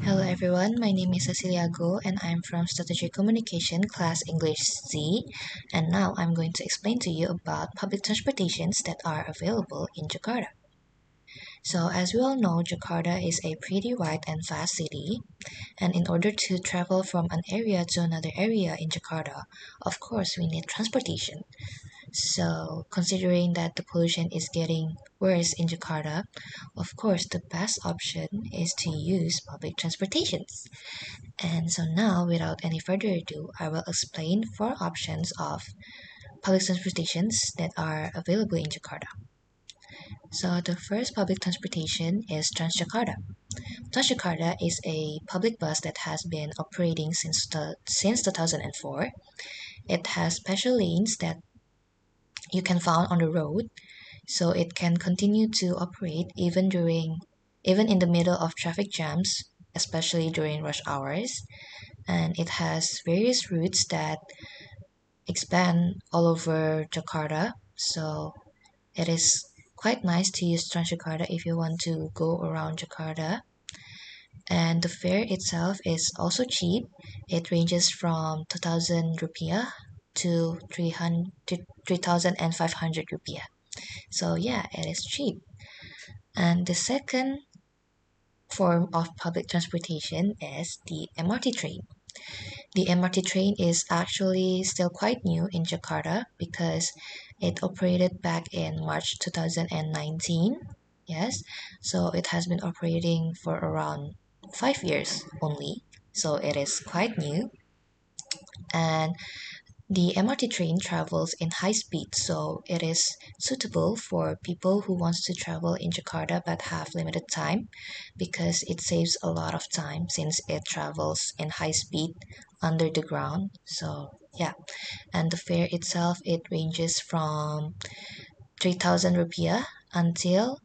Hello everyone, my name is Cecilia and I'm from Strategic Communication class English C, and now I'm going to explain to you about public transportations that are available in Jakarta. So as we all know, Jakarta is a pretty wide and vast city, and in order to travel from an area to another area in Jakarta, of course we need transportation. So, considering that the pollution is getting worse in Jakarta, of course, the best option is to use public transportations. And so now, without any further ado, I will explain four options of public transportations that are available in Jakarta. So the first public transportation is Transjakarta. Transjakarta is a public bus that has been operating since 2004. It has special lanes that you can find on the road, so it can continue to operate even in the middle of traffic jams, especially during rush hours. And it has various routes that expand all over Jakarta. So it is quite nice to use Transjakarta if you want to go around Jakarta. And the fare itself is also cheap. It ranges from 2,000 rupiah to 3,500 rupiah. So yeah, it is cheap. And the second form of public transportation is the MRT train. The MRT train is actually still quite new in Jakarta because it operated back in March 2019. Yes, so it has been operating for around 5 years only. So it is quite new. And the MRT train travels in high speed, so it is suitable for people who wants to travel in Jakarta but have limited time because it saves a lot of time since it travels in high speed under the ground. So yeah, and the fare itself it ranges from 3,000 rupiah until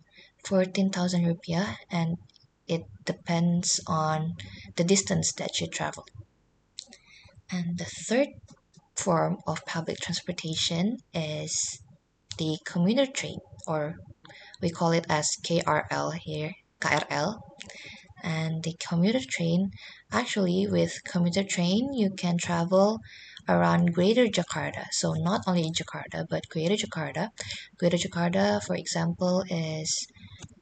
14,000 rupiah, and it depends on the distance that you travel. And the third form of public transportation is the commuter train, or we call it as KRL here, KRL. And the commuter train, actually, with commuter train, you can travel around Greater Jakarta. So not only Jakarta, but Greater Jakarta. Greater Jakarta, for example, is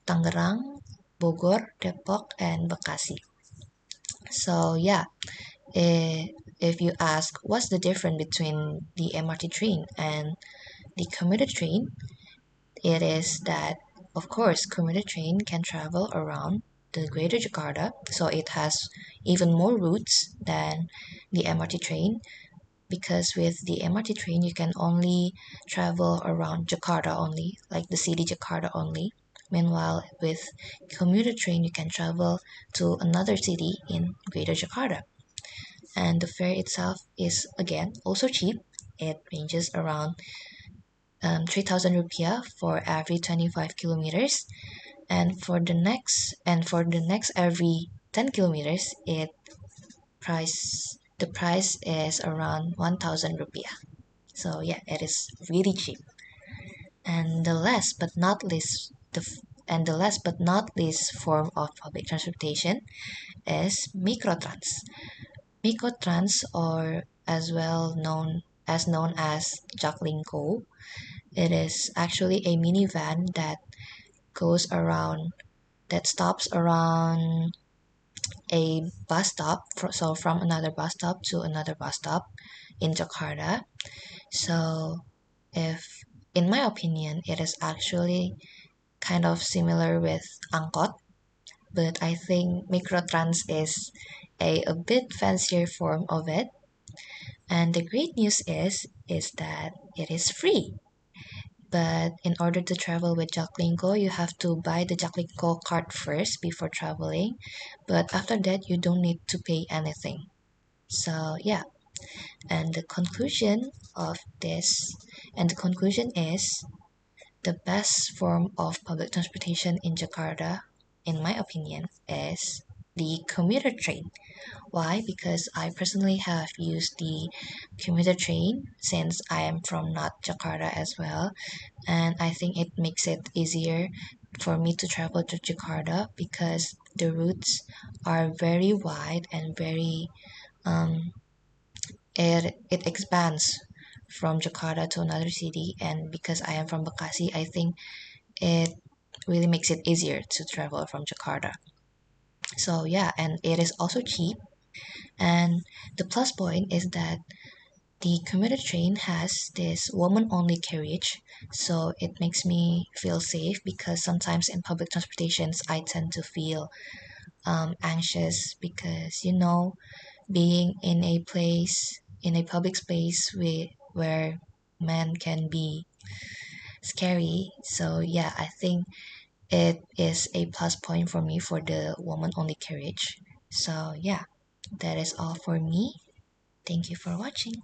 Tangerang, Bogor, Depok, and Bekasi. So yeah, eh, if you ask what's the difference between the MRT train and the commuter train, it is that, of course, commuter train can travel around the Greater Jakarta, so it has even more routes than the MRT train. Because with the MRT train, you can only travel around Jakarta only, like the city Jakarta only. Meanwhile, with commuter train, you can travel to another city in Greater Jakarta. And the fare itself is again also cheap. It ranges around 3,000 rupiah for every 25 kilometers, and for the next every 10 kilometers, the price is around 1,000 rupiah. So yeah, it is really cheap. And the last but not least form of public transportation is microtrans. Microtrans, or as known as Jaklingko, it is actually a minivan goes around that stops around a bus stop, so from another bus stop to another bus stop in Jakarta. So, if in my opinion, it is actually kind of similar with angkot, but I think microtrans is a bit fancier form of it. And the great news is that it is free. But in order to travel with Jaklingko, you have to buy the Jaklingko card first before traveling. But after that, you don't need to pay anything. So yeah, and the conclusion is the best form of public transportation in Jakarta, in my opinion, is the commuter train. Why? Because I personally have used the commuter train since I am from not Jakarta as well, and I think it makes it easier for me to travel to Jakarta because the routes are very wide and very um, it expands from Jakarta to another city. And because I am from Bekasi, I think it really makes it easier to travel from Jakarta. So yeah, and it is also cheap. And the plus point is that the commuter train has this woman only carriage, so it makes me feel safe because sometimes in public transportations I tend to feel anxious because being in a place in a public space where men can be scary. So yeah, I think it is a plus point for me for the woman only carriage. So yeah, that is all for me. Thank you for watching.